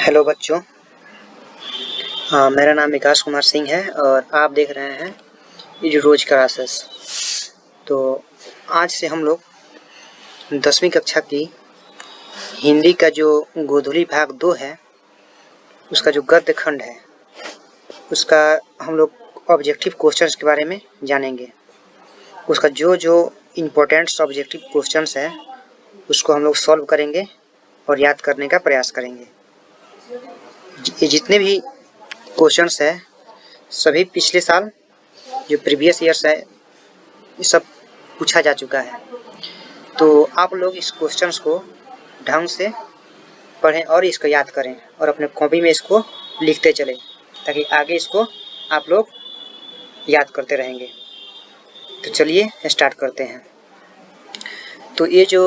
Hello बच्चों। मेरा नाम विकास कुमार सिंह है और आप देख रहे हैं ये जो रोज क्लासेस। तो आज से हम लोग 10वीं कक्षा की हिंदी का जो गोधूली भाग 2 है उसका जो गद्य खंड है उसका हम लोग ऑब्जेक्टिव क्वेश्चंस के बारे में जानेंगे। उसका जो जो इम्पोर्टेंट ऑब्जेक्टिव क्वेश्चंस है उसको हम लोग सॉल्व करेंगे और याद करने का प्रयास करेंगे। ये जितने भी क्वेश्चंस है सभी पिछले साल जो प्रीवियस ईयर्स है ये सब पूछा जा चुका है। तो आप लोग इस क्वेश्चंस को ढंग से पढ़ें और इसको याद करें और अपने कॉपी में इसको लिखते चलें ताकि आगे इसको आप लोग याद करते रहेंगे। तो चलिए स्टार्ट करते हैं। तो ये जो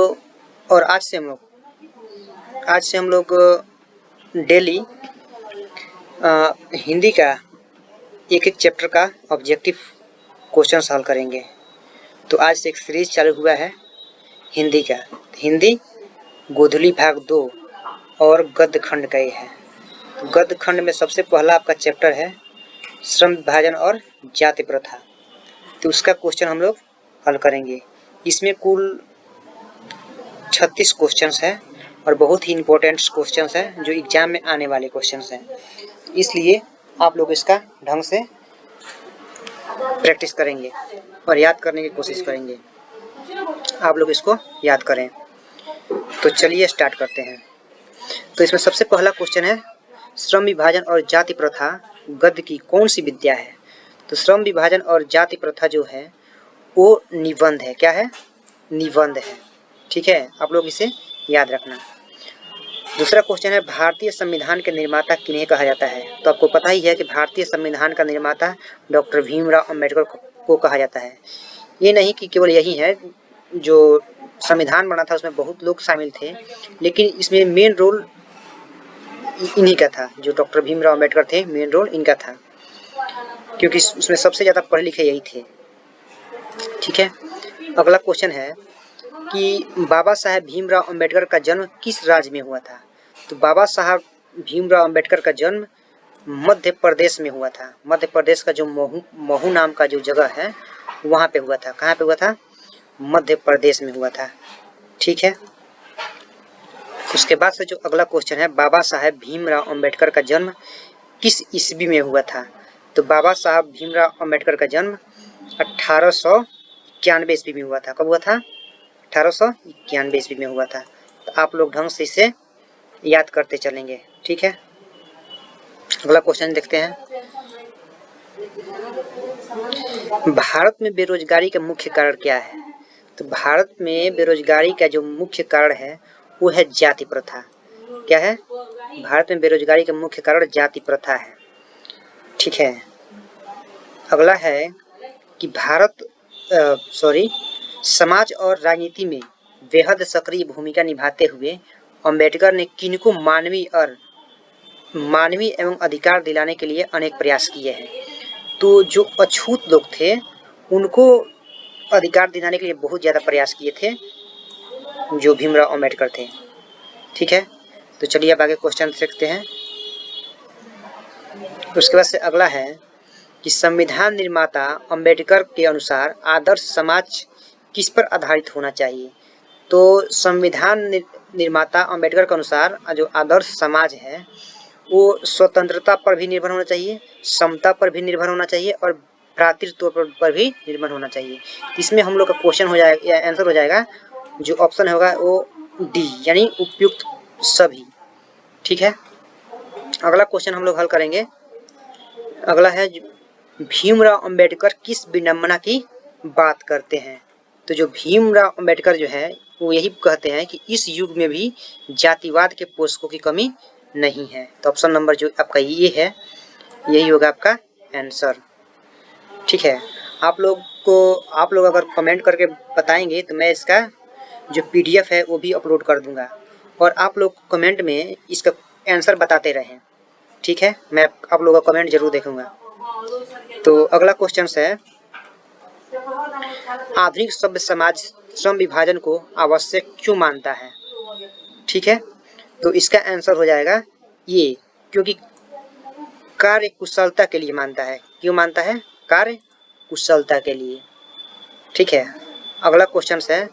और आज से हम लोग डेली हिंदी का एक एक चैप्टर का ऑब्जेक्टिव क्वेश्चन सॉल्व करेंगे। तो आज से एक सीरीज चालू हुआ है हिंदी का। हिंदी गोधूली भाग 2 और गद्य खंड का ये है। गद्य खंड में सबसे पहला आपका चैप्टर है श्रम विभाजन और जाति प्रथा। तो उसका क्वेश्चन हम लोग हल करेंगे। इसमें कुल 36 क्वेश्चंस है और बहुत ही इम्पोर्टेंट क्वेश्चंस है जो एग्जाम में आने वाले क्वेश्चंस हैं। इसलिए आप लोग इसका ढंग से प्रैक्टिस करेंगे और याद करने की कोशिश करेंगे। आप लोग इसको याद करें। तो चलिए स्टार्ट करते हैं। तो इसमें सबसे पहला क्वेश्चन है श्रम विभाजन और जाति प्रथा गद्य की कौन सी विद्या है। तो श्रम विभाजन और जाति प्रथा जो है वो निबंध है। क्या है? निबंध है। ठीक है, आप लोग इसे याद रखना। दूसरा क्वेश्चन है भारतीय संविधान के निर्माता किन्हें कहा जाता है। तो आपको पता ही है कि भारतीय संविधान का निर्माता डॉक्टर भीमराव अंबेडकर को कहा जाता है। ये नहीं कि केवल यही है, जो संविधान बना था उसमें बहुत लोग शामिल थे, लेकिन इसमें मेन रोल इन्हीं का था। जो डॉक्टर भीमराव अंबेडकर थे मेन रोल इनका था, क्योंकि उसमें सबसे ज़्यादा पढ़े लिखे यही थे। ठीक है, अगला क्वेश्चन है कि बाबा साहेब भीमराव अंबेडकर का जन्म किस राज्य में हुआ था। तो बाबा साहब भीमराव अंबेडकर का जन्म मध्य प्रदेश में हुआ था। मध्य प्रदेश का जो महू नाम का जो जगह है वहाँ पे हुआ था। कहाँ पे हुआ था? मध्य प्रदेश में हुआ था। ठीक है, उसके बाद से जो अगला क्वेश्चन है बाबा साहेब भीमराव अंबेडकर का जन्म किस ईस्वी में हुआ था। तो बाबा साहब भीमराव अंबेडकर का जन्म 1891 ईस्वी में हुआ था। कब हुआ था? 1891 ईस्वी में हुआ था। तो आप लोग ढंग से इसे याद करते चलेंगे। ठीक है, अगला क्वेश्चन देखते हैं। भारत में बेरोजगारी का मुख्य कारण क्या है। तो भारत में बेरोजगारी का जो मुख्य कारण है वो है जाति प्रथा। क्या है? भारत में बेरोजगारी का मुख्य कारण जाति प्रथा है। ठीक है, अगला है कि समाज और राजनीति में बेहद सक्रिय भूमिका निभाते हुए अंबेडकर ने किनको मानवीय एवं अधिकार दिलाने के लिए अनेक प्रयास किए हैं। तो जो अछूत लोग थे उनको अधिकार दिलाने के लिए बहुत ज़्यादा प्रयास किए थे जो भीमराव अंबेडकर थे। ठीक है, तो चलिए अब आगे क्वेश्चन देखते हैं। उसके बाद से अगला है कि संविधान निर्माता अंबेडकर के अनुसार आदर्श समाज किस पर आधारित होना चाहिए। तो संविधान निर्माता अंबेडकर के अनुसार जो आदर्श समाज है वो स्वतंत्रता पर भी निर्भर होना चाहिए, समता पर भी निर्भर होना चाहिए और भ्रातृत्व पर भी निर्भर होना चाहिए। इसमें हम लोग का क्वेश्चन हो जाएगा या आंसर हो जाएगा, जो ऑप्शन होगा वो डी यानी उपयुक्त सभी। ठीक है, अगला क्वेश्चन हम लोग हल करेंगे। अगला है भीमराव अंबेडकर किस विडंबना की बात करते हैं। तो जो भीमराव अंबेडकर जो है वो यही कहते हैं कि इस युग में भी जातिवाद के पोषकों की कमी नहीं है। तो ऑप्शन नंबर जो आपका ये है यही होगा आपका आंसर। ठीक है, आप लोग अगर कमेंट करके बताएंगे तो मैं इसका जो PDF है वो भी अपलोड कर दूंगा और आप लोग कमेंट में इसका आंसर बताते रहें। ठीक है, मैं आप लोगों का कमेंट जरूर देखूंगा। तो अगला क्वेश्चन है आधुनिक सभ्य समाज श्रम विभाजन को आवश्यक क्यों मानता है। ठीक है, तो इसका आंसर हो जाएगा ये क्योंकि कार्य कुशलता के लिए मानता है। क्यों मानता है? कार्य कुशलता के लिए। ठीक है, अगला क्वेश्चन है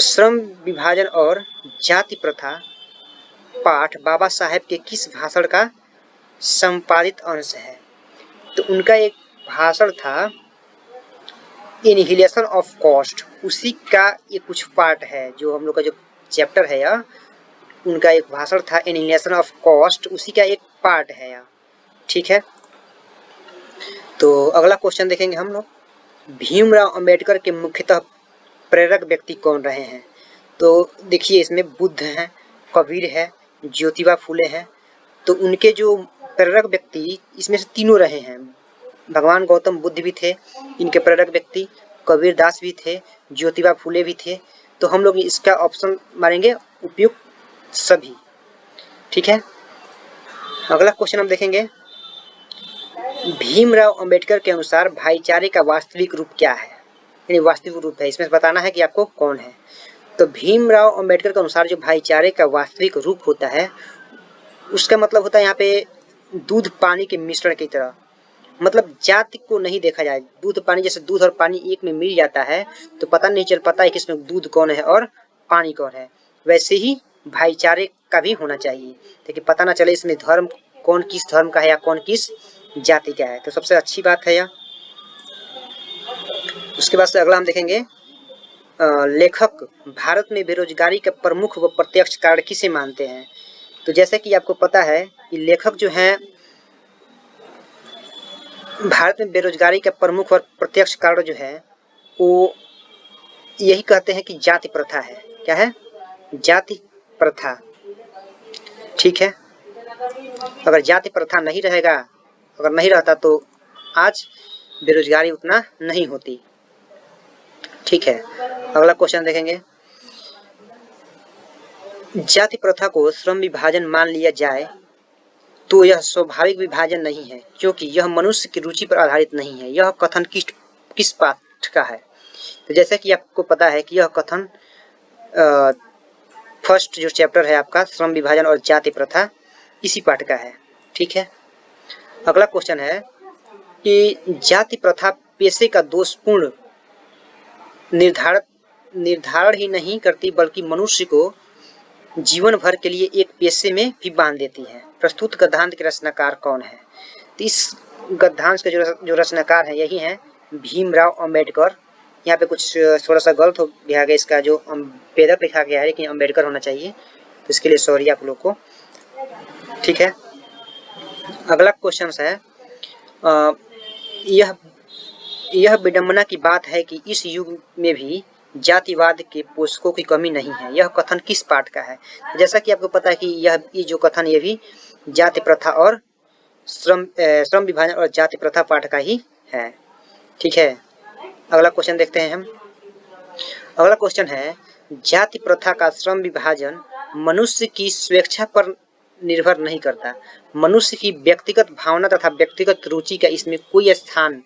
श्रम विभाजन और जाति प्रथा पाठ बाबा साहेब के किस भाषण का संपादित अंश है? तो उनका एक भाषण था इनहिलेशन ऑफ कॉस्ट, उसी का ये कुछ पार्ट है जो हम लोग का जो चैप्टर है या उनका एक भाषण था इनहिलेशन ऑफ कॉस्ट, उसी का एक पार्ट है या। ठीक है, तो अगला क्वेश्चन देखेंगे हम लोग, भीमराव अंबेडकर के मुख्यतः प्रेरक व्यक्ति कौन रहे हैं? तो देखिए इसमें बुद्ध हैं, कबीर है, ज्योतिबा फुले हैं। तो उनके जो प्रेरक व्यक्ति इसमें से तीनों रहे हैं। भगवान गौतम बुद्ध भी थे इनके प्रेरक व्यक्ति, कबीर दास भी थे, ज्योतिबा फुले भी थे। तो हम लोग इसका ऑप्शन मारेंगे उपयुक्त सभी। ठीक है, अगला क्वेश्चन हम देखेंगे, भीमराव अंबेडकर के अनुसार भाईचारे का वास्तविक रूप क्या है? यानी वास्तविक रूप है, इसमें बताना है कि आपको कौन है। तो भीमराव अंबेडकर के अनुसार जो भाईचारे का वास्तविक रूप होता है उसका मतलब होता है यहाँ पे दूध पानी के मिश्रण की तरह, मतलब जाति को नहीं देखा जाए। दूध पानी, जैसे दूध और पानी एक में मिल जाता है तो पता नहीं चल पाता है कि इसमें दूध कौन है और पानी कौन है, वैसे ही भाईचारे का भी होना चाहिए ताकि पता ना चले इसमें धर्म कौन किस धर्म का है या कौन किस जाति का है। तो सबसे अच्छी बात है यह। उसके बाद से अगला हम देखेंगे, लेखक भारत में बेरोजगारी का प्रमुख व प्रत्यक्ष कारण किसे मानते हैं? तो जैसे कि आपको पता है कि लेखक जो हैं भारत में बेरोजगारी का प्रमुख और प्रत्यक्ष कारण जो है वो यही कहते हैं कि जाति प्रथा है। क्या है? जाति प्रथा। ठीक है, अगर जाति प्रथा नहीं रहेगा, अगर नहीं रहता तो आज बेरोजगारी उतना नहीं होती। ठीक है, अगला क्वेश्चन देखेंगे, जाति प्रथा को श्रम विभाजन मान लिया जाए तो यह स्वाभाविक विभाजन नहीं है क्योंकि यह मनुष्य की रुचि पर आधारित नहीं है। यह कथन किस पाठ का है? तो जैसे कि आपको पता है कि यह कथन फर्स्ट जो चैप्टर है आपका श्रम विभाजन और जाति प्रथा, इसी पाठ का है। ठीक है, अगला क्वेश्चन है कि जाति प्रथा पेशे का दोषपूर्ण निर्धारण ही नहीं करती बल्कि मनुष्य को जीवन भर के लिए एक पेशे में भी बांध देती है। प्रस्तुत गद्यांश के रचनाकार कौन है? तो इस गद्यांश के जो रचनाकार हैं यही हैं भीमराव अंबेडकर। यहाँ पे कुछ थोड़ा सा गलत हो गया है, इसका जो अंबेडकर लिखा गया है लेकिन अंबेडकर होना चाहिए, तो इसके लिए सॉरी आप लोग को। ठीक है, अगला क्वेश्चन है, यह विडंबना की बात है कि इस युग में भी जातिवाद के पोषकों की कमी नहीं है। यह कथन किस पाठ का है? जैसा कि आपको पता है कि ये जो कथन ये भी जाति प्रथा और श्रम विभाजन और जाति प्रथा पाठ का ही है। ठीक है, अगला क्वेश्चन देखते हैं हम। अगला क्वेश्चन है, जाति प्रथा का श्रम विभाजन मनुष्य की स्वेच्छा पर निर्भर नहीं करता। मनुष्य की व्यक्तिगत भावना तथा व्यक्तिगत रुचि का इसमें कोई स्थान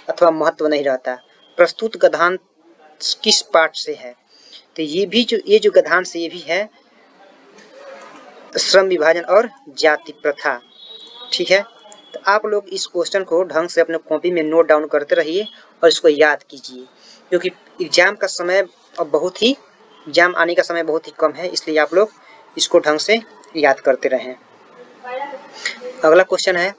अथवा महत्व नहीं रहता। प्रस्तुत गद्यांश किस पाठ से है? तो ये जो गद्यांश ये भी है श्रम विभाजन और जाति प्रथा। ठीक है, तो आप लोग इस क्वेश्चन को ढंग से अपने कॉपी में नोट डाउन करते रहिए और इसको याद कीजिए क्योंकि एग्जाम का समय अब एग्जाम आने का समय बहुत ही कम है, इसलिए आप लोग इसको ढंग से याद करते रहें। अगला क्वेश्चन है,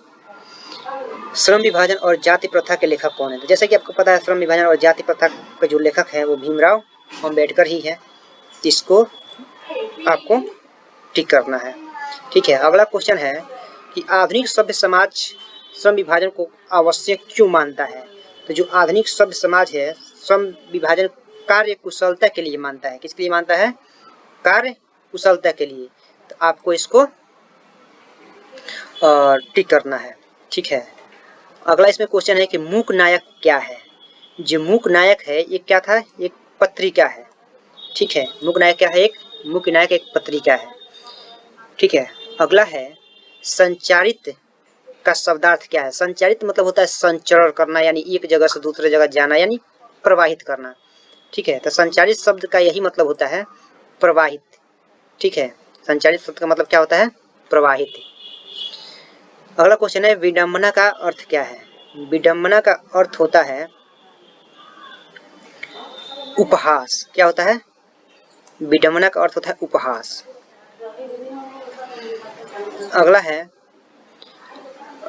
श्रम विभाजन और जाति प्रथा के लेखक कौन है? तो जैसे कि आपको पता है श्रम विभाजन और जाति प्रथा का जो लेखक है वो भीमराव अंबेडकर ही है। इसको आपको टिक करना है। ठीक है, अगला क्वेश्चन है कि आधुनिक सभ्य समाज श्रम विभाजन को आवश्यक क्यों मानता है? तो जो आधुनिक सभ्य समाज है श्रम विभाजन कार्य कुशलता के लिए मानता है। किसके लिए मानता है? कार्य कुशलता के लिए। तो आपको इसको टिक करना है। ठीक है, अगला इसमें क्वेश्चन है कि मूक नायक क्या है? जो मूक नायक है ये क्या था? एक पत्रिका है। ठीक है, मूक नायक क्या है? एक मूक नायक एक पत्रिका है। ठीक है, अगला है संचारित का शब्दार्थ क्या है? संचारित मतलब होता है संचरण करना, यानी एक जगह से दूसरे जगह जाना, यानी प्रवाहित करना। ठीक है, तो संचारित शब्द का यही मतलब होता है प्रवाहित। ठीक है, संचारित शब्द का मतलब क्या होता है? प्रवाहित। अगला क्वेश्चन है विडंबना का अर्थ क्या है। विडंबना का अर्थ होता है उपहास। क्या होता है? विडंबना का अर्थ होता है उपहास। अगला है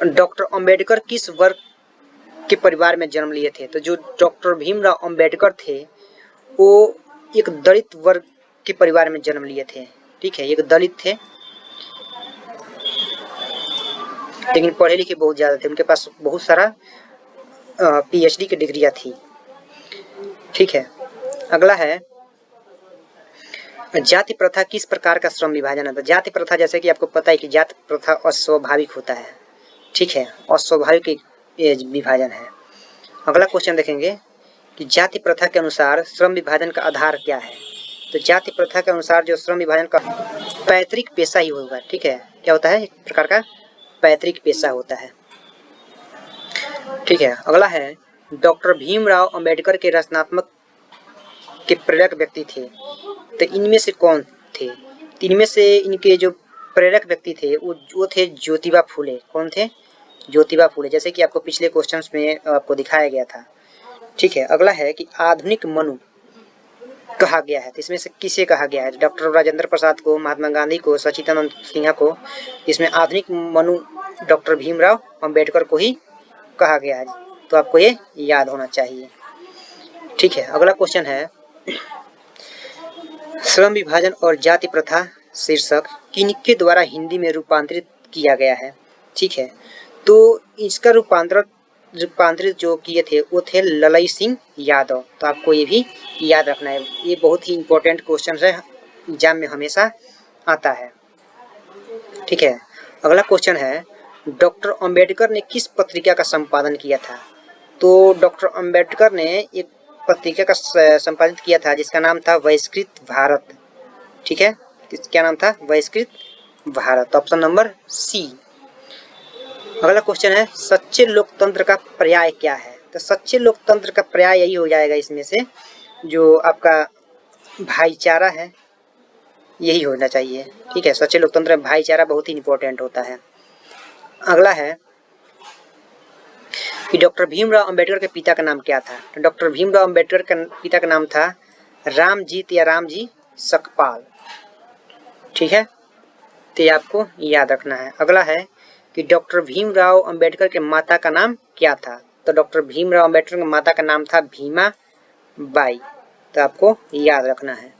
डॉक्टर अंबेडकर किस वर्ग के परिवार में जन्म लिए थे। तो जो डॉक्टर भीमराव अंबेडकर थे वो एक दलित वर्ग के परिवार में जन्म लिए थे। ठीक है, एक दलित थे लेकिन पढ़े लिखे बहुत ज्यादा थे, उनके पास बहुत सारा पीएचडी की डिग्रियां थी। ठीक है, अगला है जाति प्रथा किस प्रकार का श्रम विभाजन है। जाति प्रथा जैसे कि आपको पता है कि जाति प्रथा अस्वाभाविक होता है। ठीक है, अस्वाभाविक विभाजन है। अगला क्वेश्चन देखेंगे कि जाति प्रथा के अनुसार श्रम विभाजन का आधार क्या है। तो जाति प्रथा के अनुसार जो श्रम विभाजन का पैतृक पेशा ही होगा। ठीक है, क्या होता है? एक प्रकार का पैतृक पेशा होता है। ठीक है, अगला है डॉक्टर भीमराव अंबेडकर के रचनात्मक के प्रेरक व्यक्ति थे। तो इनमें से कौन थे? इनमें से इनके जो प्रेरक व्यक्ति थे वो थे ज्योतिबा फूले। कौन थे? ज्योतिबा फूले, जैसे कि आपको पिछले क्वेश्चंस में आपको दिखाया गया था। ठीक है, अगला है कि आधुनिक मनु कहा गया है। तो इसमें से किसे कहा गया है? डॉक्टर राजेंद्र प्रसाद को, महात्मा गांधी को, सच्चिदानंद सिन्हा को। इसमें आधुनिक मनु डॉक्टर भीमराव अंबेडकर को ही कहा गया है। तो आपको ये याद होना चाहिए। ठीक है, अगला क्वेश्चन है श्रम विभाजन और जाति प्रथा शीर्षक किनके द्वारा हिंदी में रूपांतरित किया गया है। ठीक है, तो इसका रूपांतरित जो किए थे वो थे ललई सिंह यादव। तो आपको ये भी याद रखना है, ये बहुत ही इंपॉर्टेंट क्वेश्चन है, एग्जाम में हमेशा आता है। ठीक है, अगला क्वेश्चन है डॉक्टर अंबेडकर ने किस पत्रिका का संपादन किया था। तो डॉक्टर अंबेडकर ने एक पत्रिका का संपादित किया था जिसका नाम था बहिष्कृत भारत। ठीक है, क्या नाम था? बहिष्कृत भारत। Option number C. अगला क्वेश्चन है सच्चे लोकतंत्र का पर्याय क्या है। तो सच्चे लोकतंत्र का पर्याय यही हो जाएगा, इसमें से जो आपका भाईचारा है यही होना चाहिए। ठीक है, सच्चे लोकतंत्र में भाईचारा बहुत ही इंपॉर्टेंट होता है। अगला है कि डॉक्टर भीमराव अंबेडकर के पिता का नाम क्या था। तो डॉक्टर भीमराव अंबेडकर के पिता का नाम था रामजीत या रामजी सकपाल। ठीक है, तो ये आपको याद रखना है। अगला है कि डॉक्टर भीमराव अंबेडकर के माता का नाम क्या था। तो डॉक्टर भीमराव अंबेडकर की माता का नाम था भीमा बाई। तो आपको याद रखना है।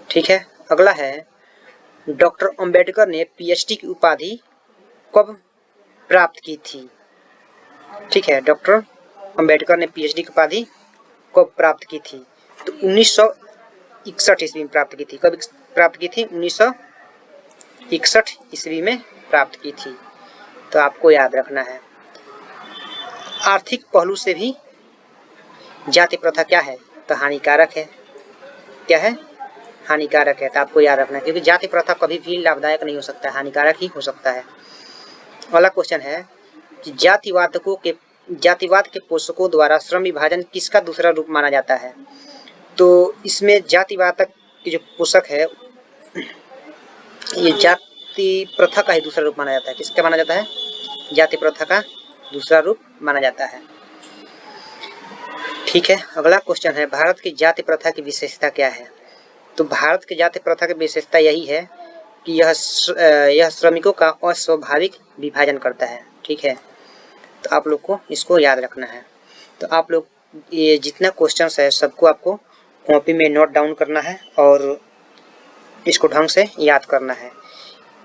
ठीक है, अगला है डॉक्टर अंबेडकर ने पीएचडी की उपाधि कब प्राप्त की थी। ठीक है, डॉक्टर अंबेडकर ने पीएचडी की उपाधि कब प्राप्त की थी। तो 1961 ईस्वी में प्राप्त की थी। कब प्राप्त की थी? 1961 ईस्वी में प्राप्त की थी। तो आपको याद रखना है। आर्थिक पहलू से भी जाति प्रथा क्या है? तो हानिकारक है। क्या है? हानिकारक है। तो आपको याद रखना है, क्योंकि जाति प्रथा कभी भी लाभदायक नहीं हो सकता है, हानिकारक ही हो सकता है। अगला क्वेश्चन है कि जातिवाद के पोषकों द्वारा श्रम विभाजन किसका दूसरा रूप माना जाता है। तो इसमें जातिवाद के जो पोषक है ये जाति प्रथा का ही दूसरा रूप माना जाता है। किसका माना जाता है? जाति प्रथा का दूसरा रूप माना जाता है। ठीक है, अगला क्वेश्चन है भारत की जाति प्रथा की विशेषता क्या है। तो भारत की जाति प्रथा की विशेषता यही है कि यह श्रमिकों का अस्वाभाविक विभाजन करता है। ठीक है, तो आप लोग को इसको याद रखना है। तो आप लोग ये जितना क्वेश्चंस है सबको आपको कॉपी में नोट डाउन करना है और इसको ढंग से याद करना है,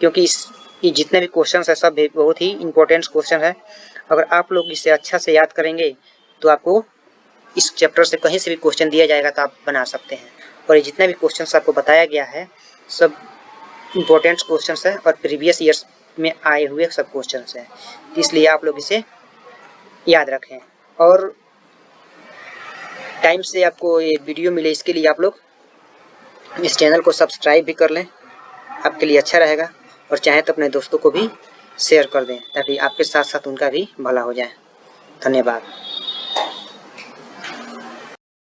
क्योंकि ये जितने भी क्वेश्चंस है सब बहुत ही इंपॉर्टेंट क्वेश्चन है। अगर आप लोग इसे अच्छा से याद करेंगे तो आपको इस चैप्टर से कहीं से भी क्वेश्चन दिया जाएगा तो आप बना सकते हैं। और ये जितना भी क्वेश्चंस आपको बताया गया है सब इम्पोर्टेंट क्वेश्चंस है और प्रीवियस ईयर्स में आए हुए सब क्वेश्चंस हैं, इसलिए आप लोग इसे याद रखें और टाइम से आपको ये वीडियो मिले इसके लिए आप लोग इस चैनल को सब्सक्राइब भी कर लें, आपके लिए अच्छा रहेगा। और चाहे तो अपने दोस्तों को भी शेयर कर दें ताकि आपके साथ साथ उनका भी भला हो जाए। धन्यवाद।